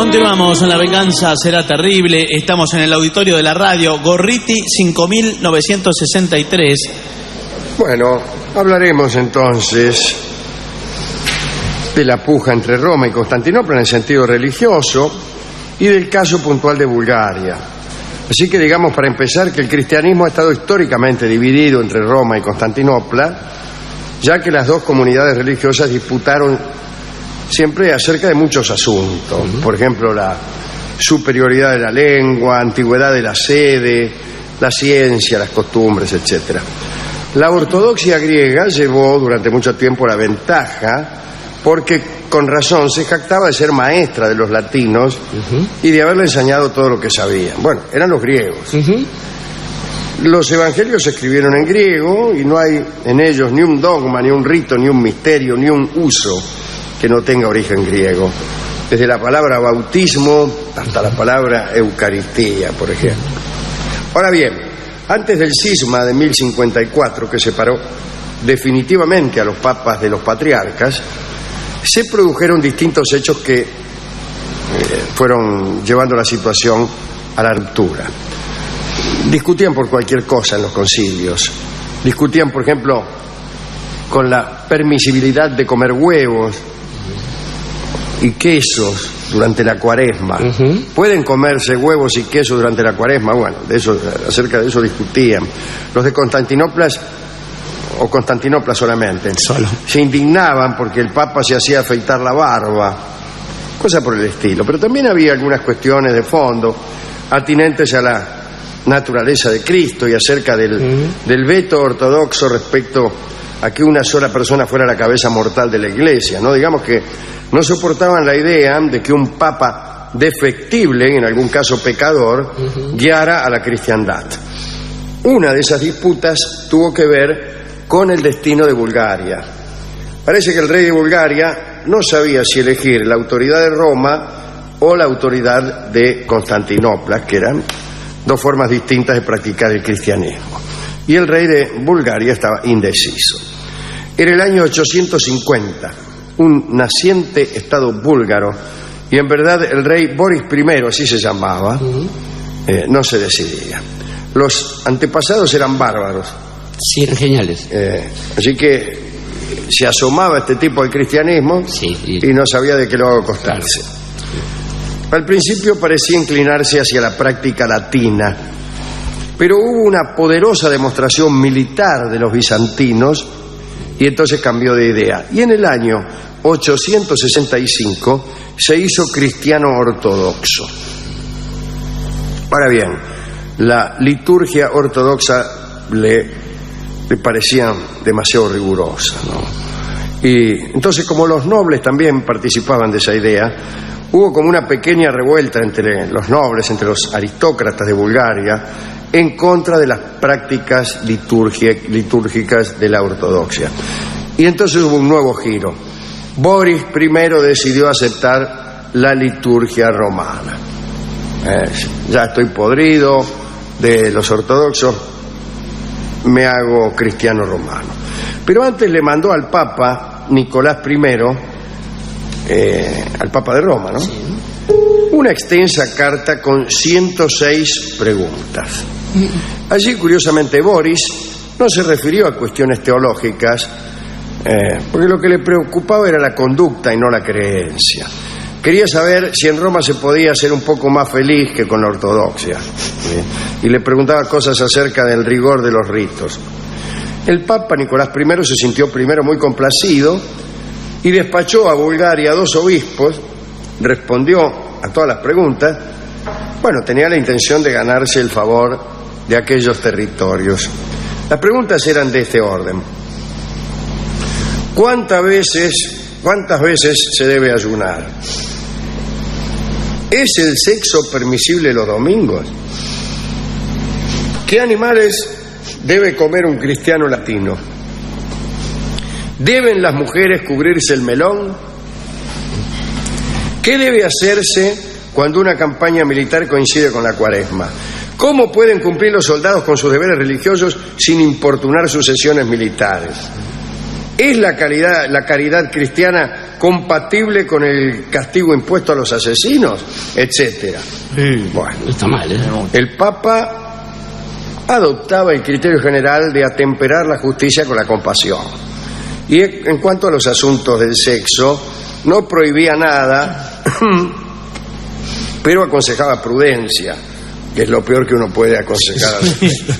Continuamos en La Venganza Será Terrible. Estamos en el auditorio de la radio Gorriti 5963. Bueno, hablaremos entonces de la puja entre Roma y Constantinopla en el sentido religioso y del caso puntual de Bulgaria. Así que digamos para empezar que el cristianismo ha estado históricamente dividido entre Roma y Constantinopla, ya que las dos comunidades religiosas disputaron siempre acerca de muchos asuntos. Por ejemplo, la superioridad de la lengua, antigüedad de la sede, la ciencia, las costumbres, etc. La ortodoxia griega llevó durante mucho tiempo la ventaja porque con razón se jactaba de ser maestra de los latinos y de haberle enseñado todo lo que sabían. Bueno, eran los griegos. Los evangelios se escribieron en griego y no hay en ellos ni un dogma, ni un rito, ni un misterio, ni un uso que no tenga origen griego. Desde la palabra bautismo hasta la palabra eucaristía, por ejemplo. Ahora bien, antes del cisma de 1054, que separó definitivamente a los papas de los patriarcas, se produjeron distintos hechos que fueron llevando la situación a la ruptura. Discutían por cualquier cosa en los concilios. Discutían, por ejemplo, con la permisibilidad de comer huevos y quesos durante la Cuaresma. ¿Pueden comerse huevos y quesos durante la Cuaresma? Bueno, acerca de eso discutían. Los de Constantinopla, o Constantinopla solamente, se indignaban porque el Papa se hacía afeitar la barba, cosa por el estilo. Pero también había algunas cuestiones de fondo atinentes a la naturaleza de Cristo y acerca del veto ortodoxo respecto a que una sola persona fuera la cabeza mortal de la Iglesia, ¿no? Digamos que no soportaban la idea de que un papa defectible, en algún caso pecador, guiara a la cristiandad. Una de esas disputas tuvo que ver con el destino de Bulgaria. Parece que el rey de Bulgaria no sabía si elegir la autoridad de Roma o la autoridad de Constantinopla, que eran dos formas distintas de practicar el cristianismo. Y el rey de Bulgaria estaba indeciso. Era el año 850, un naciente estado búlgaro, y en verdad el rey Boris I, así se llamaba, no se decidía. Los antepasados eran bárbaros. Sí, eran geniales. Así que se asomaba este tipo al cristianismo y no sabía de qué lo iba a acostarse. Al principio parecía inclinarse hacia la práctica latina, pero hubo una poderosa demostración militar de los bizantinos y entonces cambió de idea. Y en el año 865 se hizo cristiano ortodoxo. Ahora bien, la liturgia ortodoxa le parecía demasiado rigurosa, ¿no? Y entonces, como los nobles también participaban de esa idea, hubo como una pequeña revuelta entre los nobles, entre los aristócratas de Bulgaria, en contra de las prácticas litúrgicas de la ortodoxia. Y entonces hubo un nuevo giro. Boris I decidió aceptar la liturgia romana. Ya estoy podrido de los ortodoxos, me hago cristiano romano. Pero antes le mandó al Papa Nicolás I, al Papa de Roma, ¿no? Una extensa carta con 106 preguntas. Allí, curiosamente, Boris no se refirió a cuestiones teológicas, porque lo que le preocupaba era la conducta y no la creencia. Quería saber si en Roma se podía ser un poco más feliz que con la ortodoxia, y le preguntaba cosas acerca del rigor de los ritos. El Papa Nicolás I se sintió primero muy complacido y despachó a Bulgaria 2 obispos, respondió a todas las preguntas. Bueno, tenía la intención de ganarse el favor de aquellos territorios. Las preguntas eran de este orden: ¿cuántas veces se debe ayunar? ¿Es el sexo permisible los domingos? ¿Qué animales debe comer un cristiano latino? ¿Deben las mujeres cubrirse el melón? ¿Qué debe hacerse cuando una campaña militar coincide con la Cuaresma? ¿Cómo pueden cumplir los soldados con sus deberes religiosos sin importunar sus sesiones militares? ¿Es la caridad cristiana compatible con el castigo impuesto a los asesinos, etcétera. Bueno, Está mal, ¿eh? el Papa adoptaba el criterio general de atemperar la justicia con la compasión. Y en cuanto a los asuntos del sexo, no prohibía nada, pero aconsejaba prudencia, que es lo peor que uno puede aconsejar a su hijo.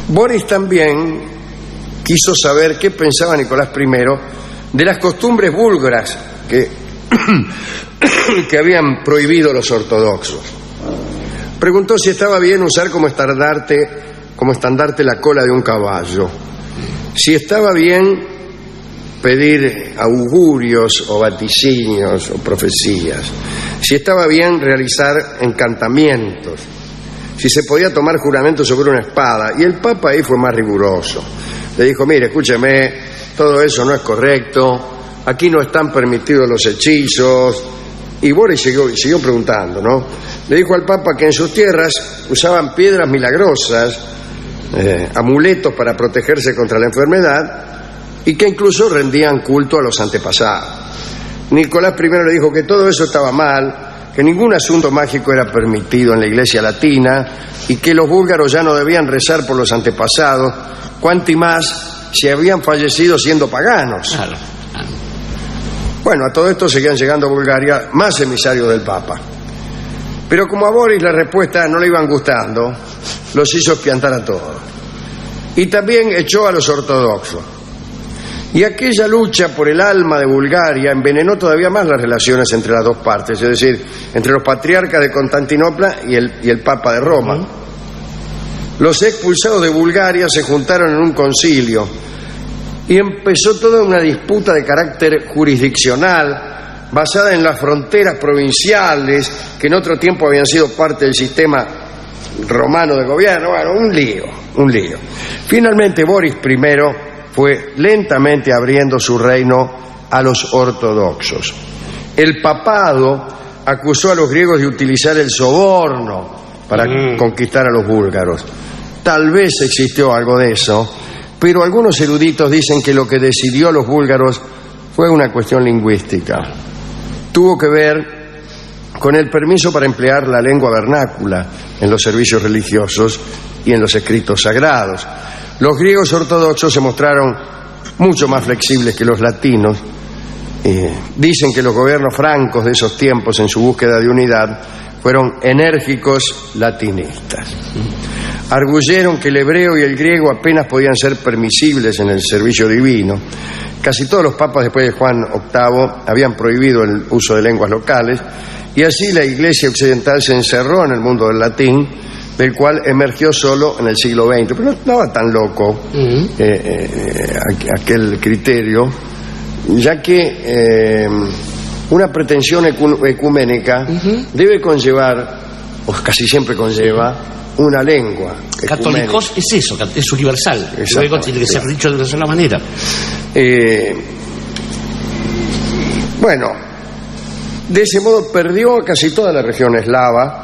Boris también quiso saber qué pensaba Nicolás I de las costumbres búlgaras que habían prohibido los ortodoxos. Preguntó si estaba bien usar como estandarte la cola de un caballo, si estaba bien pedir augurios o vaticinios o profecías, si estaba bien realizar encantamientos, si se podía tomar juramento sobre una espada. Y el Papa ahí fue más riguroso. Le dijo: mire, escúcheme, todo eso no es correcto, aquí no están permitidos los hechizos. Y Boris siguió preguntando, ¿no? Le dijo al Papa que en sus tierras usaban piedras milagrosas, amuletos para protegerse contra la enfermedad, y que incluso rendían culto a los antepasados. Nicolás I le dijo que todo eso estaba mal, que ningún asunto mágico era permitido en la Iglesia latina y que los búlgaros ya no debían rezar por los antepasados, cuanti más si habían fallecido siendo paganos. Claro. Bueno, a todo esto seguían llegando a Bulgaria más emisarios del Papa. Pero como a Boris las respuestas no le iban gustando, los hizo espiantar a todos. Y también echó a los ortodoxos. Y aquella lucha por el alma de Bulgaria envenenó todavía más las relaciones entre las dos partes, es decir, entre los patriarcas de Constantinopla y el Papa de Roma. Los expulsados de Bulgaria se juntaron en un concilio y empezó toda una disputa de carácter jurisdiccional basada en las fronteras provinciales que en otro tiempo habían sido parte del sistema romano de gobierno. Bueno, un lío. Finalmente Boris I fue lentamente abriendo su reino a los ortodoxos. El papado acusó a los griegos de utilizar el soborno para conquistar a los búlgaros. Tal vez existió algo de eso, pero algunos eruditos dicen que lo que decidió a los búlgaros fue una cuestión lingüística. Tuvo que ver con el permiso para emplear la lengua vernácula en los servicios religiosos y en los escritos sagrados. Los griegos ortodoxos se mostraron mucho más flexibles que los latinos. Dicen que los gobiernos francos de esos tiempos, en su búsqueda de unidad, fueron enérgicos latinistas. Arguyeron que el hebreo y el griego apenas podían ser permisibles en el servicio divino. Casi todos los papas después de Juan VIII habían prohibido el uso de lenguas locales, y así la Iglesia occidental se encerró en el mundo del latín, del cual emergió solo en el siglo XX. Pero no estaba tan loco aquel criterio, ya que una pretensión ecuménica debe conllevar, o casi siempre conlleva, una lengua ecuménica. Católicos es eso, es universal. Luego tiene que ser dicho de una sola manera. Bueno, de ese modo perdió a casi toda la región eslava,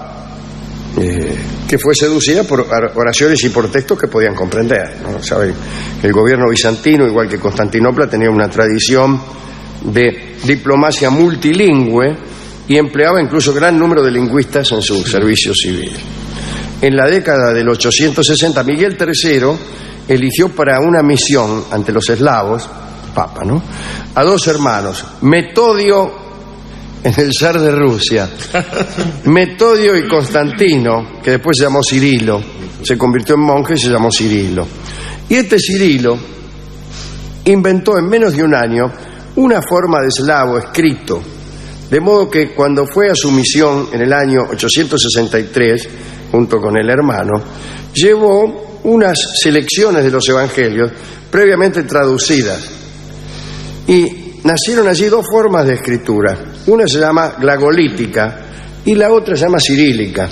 que fue seducida por oraciones y por textos que podían comprender, ¿no? ¿Sabe? El gobierno bizantino, igual que Constantinopla, tenía una tradición de diplomacia multilingüe y empleaba incluso gran número de lingüistas en su servicio civil. En la década del 860, Miguel III eligió para una misión ante los eslavos, papa, ¿no?, a dos hermanos, Metodio en el zar de Rusia, Metodio y Constantino, que después se llamó Cirilo, se convirtió en monje y se llamó Cirilo. Y este Cirilo inventó en menos de un año una forma de eslavo escrito, de modo que cuando fue a su misión en el año 863, junto con el hermano, llevó unas selecciones de los evangelios previamente traducidas, y nacieron allí dos formas de escritura. Una se llama glagolítica y la otra se llama cirílica.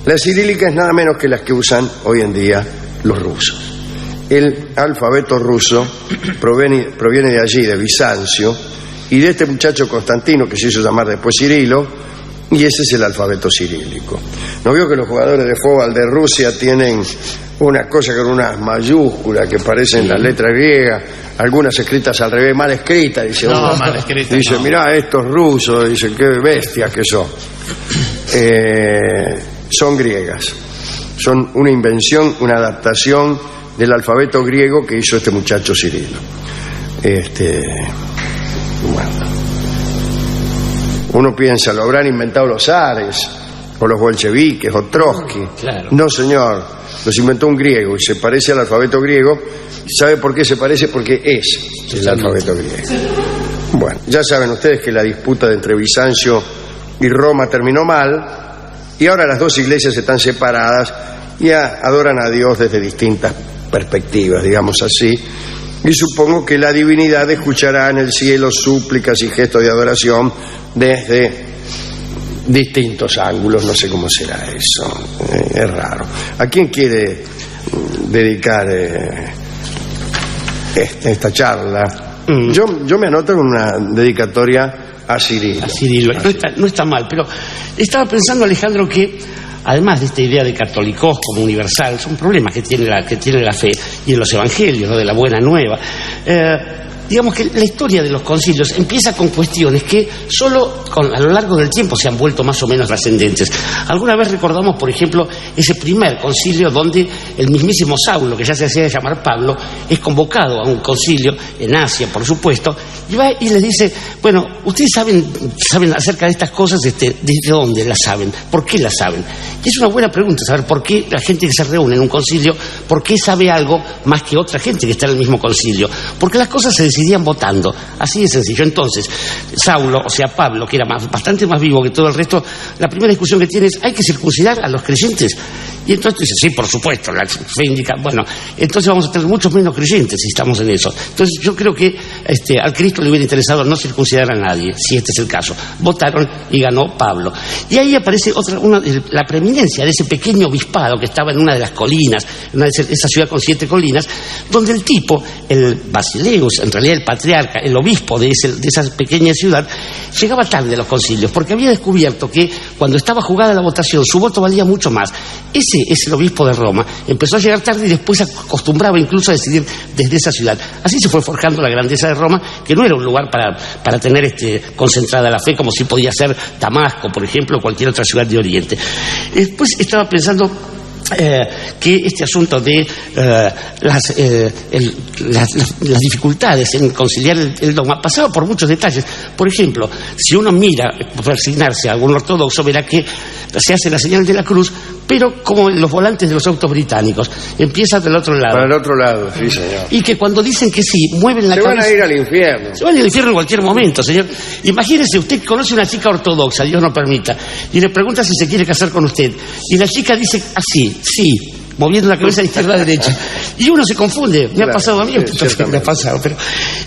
La cirílica es nada menos que las que usan hoy en día los rusos. El alfabeto ruso proviene de allí, de Bizancio, y de este muchacho Constantino, que se hizo llamar después Cirilo, y ese es el alfabeto cirílico. ¿No vio que los jugadores de fútbol de Rusia tienen una cosa con unas mayúsculas que parecen las letras griegas, algunas escritas al revés, mal escritas, dice No, uno. mal escritas, Dice, no. mirá, estos rusos, dice, qué bestias que son. Son griegas, son una invención, una adaptación del alfabeto griego que hizo este muchacho Cirilo. Bueno, uno piensa, lo habrán inventado los zares, o los bolcheviques, o Trotsky. Claro. No, señor, los inventó un griego y se parece al alfabeto griego. ¿Sabe por qué se parece? Porque es el alfabeto griego. Bueno, ya saben ustedes que la disputa entre Bizancio y Roma terminó mal, y ahora las dos iglesias están separadas y adoran a Dios desde distintas perspectivas, digamos así, y supongo que la divinidad escuchará en el cielo súplicas y gestos de adoración desde distintos ángulos. No sé cómo será eso, es raro. ¿A quién quiere dedicar esta charla? Yo me anoto con una dedicatoria a Cirilo. A Cirilo. No está mal, pero estaba pensando, Alejandro, que además de esta idea de catholicos como universal, son problemas que tiene la fe y en los evangelios, ¿no?, de la buena nueva. Digamos que la historia de los concilios empieza con cuestiones que solo a lo largo del tiempo se han vuelto más o menos trascendentes. Alguna vez recordamos, por ejemplo, ese primer concilio donde el mismísimo Saulo, que ya se hacía llamar Pablo, es convocado a un concilio en Asia, por supuesto, y va y les dice, bueno, ustedes saben acerca de estas cosas, ¿desde dónde las saben? ¿Por qué las saben? Y es una buena pregunta saber por qué la gente que se reúne en un concilio, por qué sabe algo más que otra gente que está en el mismo concilio. Porque las cosas se decidían votando, así de sencillo. Entonces, Saulo, o sea Pablo, que era bastante más vivo que todo el resto, la primera discusión que tiene es, ¿hay que circuncidar a los creyentes? Y entonces dice, sí, por supuesto, la fe indica, bueno, entonces vamos a tener muchos menos creyentes si estamos en eso. Entonces yo creo que al Cristo le hubiera interesado no circuncidar a nadie, si este es el caso. Votaron y ganó Pablo. Y ahí aparece la preeminencia de ese pequeño obispado que estaba en una de las colinas, esa ciudad con 7 colinas, donde el tipo, el Basileus, en realidad el patriarca, el obispo de esa pequeña ciudad, llegaba tarde a los concilios, porque había descubierto que cuando estaba jugada la votación, su voto valía mucho más. Ese es el obispo de Roma. Empezó a llegar tarde y después se acostumbraba incluso a decidir desde esa ciudad. Así se fue forjando la grandeza de Roma, que no era un lugar para tener concentrada la fe, como si podía ser Damasco, por ejemplo, o cualquier otra ciudad de Oriente. Después estaba pensando que este asunto de las dificultades en conciliar el dogma pasaba por muchos detalles. Por ejemplo, si uno mira persignarse a algún ortodoxo, verá que se hace la señal de la cruz, pero como en los volantes de los autos británicos, empieza del otro lado. Para el otro lado, sí, señor. Y que cuando dicen que sí, mueven la cabeza. Se van a ir al infierno. Se van al infierno en cualquier momento, señor. Imagínese, usted conoce una chica ortodoxa, Dios no permita, y le pregunta si se quiere casar con usted. Y la chica dice así, sí, moviendo la cabeza de izquierda a derecha. Y uno se confunde. Me ha pasado a mí, me ha pasado. Pero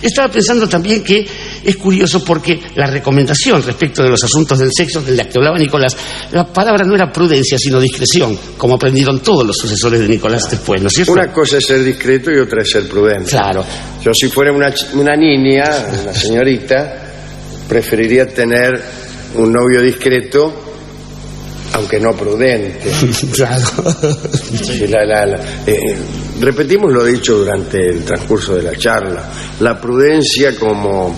estaba pensando también que es curioso porque la recomendación respecto de los asuntos del sexo, de la que hablaba Nicolás, la palabra no era prudencia, sino discreción, como aprendieron todos los sucesores de Nicolás después, ¿no es cierto? Una cosa es ser discreto y otra es ser prudente. Claro. Yo, si fuera una niña, una señorita, preferiría tener un novio discreto, aunque no prudente. Claro. Repetimos lo dicho durante el transcurso de la charla. La prudencia como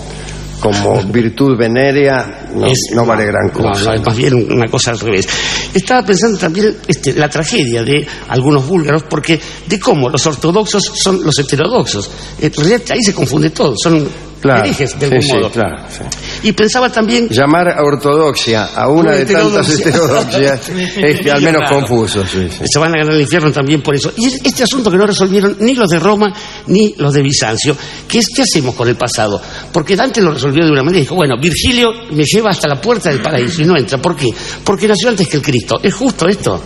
virtud venérea no vale gran cosa. No, es más bien una cosa al revés. Estaba pensando también la tragedia de algunos búlgaros, porque de cómo los ortodoxos son los heterodoxos. En realidad ahí se confunde todo, son herejes de algún modo. Claro, sí. Y pensaba también... Llamar a ortodoxia a una de tantas heterodoxias es al menos claro, confuso. Sí. Se van a ganar el infierno también por eso. Y este asunto que no resolvieron ni los de Roma ni los de Bizancio, que es ¿qué hacemos con el pasado? Porque Dante lo resolvió de una manera y dijo, bueno, Virgilio me lleva hasta la puerta del paraíso y no entra. ¿Por qué? Porque nació antes que el Cristo. ¿Es justo esto?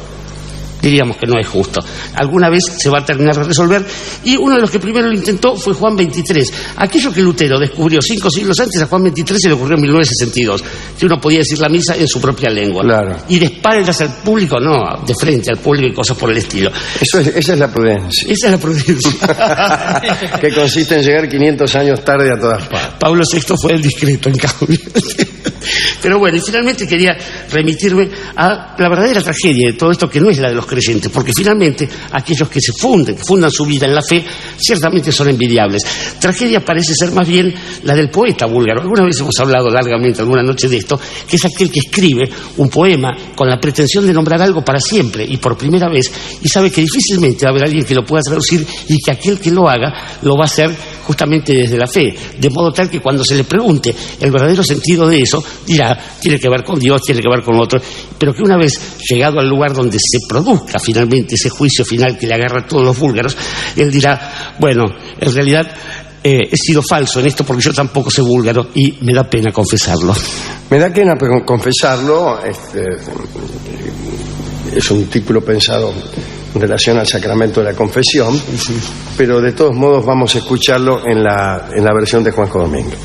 Diríamos que no es justo. Alguna vez se va a terminar de resolver, y uno de los que primero lo intentó fue Juan XXIII. Aquello que Lutero descubrió 5 siglos antes, a Juan XXIII se le ocurrió en 1962, que uno podía decir la misa en su propia lengua. Claro. Y de espaldas al público, no, de frente al público y cosas por el estilo. Esa es la prudencia. Esa es la prudencia. Que consiste en llegar 500 años tarde a todas partes. Pablo VI fue el discreto, en cambio. Pero bueno, y finalmente quería remitirme a la verdadera tragedia de todo esto, que no es la de los creyentes, porque finalmente aquellos que fundan su vida en la fe, ciertamente son envidiables. Tragedia parece ser más bien la del poeta búlgaro. Alguna vez hemos hablado largamente alguna noche de esto, que es aquel que escribe un poema con la pretensión de nombrar algo para siempre y por primera vez, y sabe que difícilmente va a haber alguien que lo pueda traducir, y que aquel que lo haga lo va a hacer justamente desde la fe, de modo tal que cuando se le pregunte el verdadero sentido de eso, dirá, tiene que ver con Dios, tiene que ver con otro, pero que una vez llegado al lugar donde se produzca finalmente ese juicio final que le agarra a todos los búlgaros, él dirá, bueno, en realidad he sido falso en esto porque yo tampoco sé búlgaro y me da pena confesarlo. Me da pena confesarlo, es un título pensado en relación al sacramento de la confesión, pero de todos modos vamos a escucharlo en la versión de Juanjo Domínguez.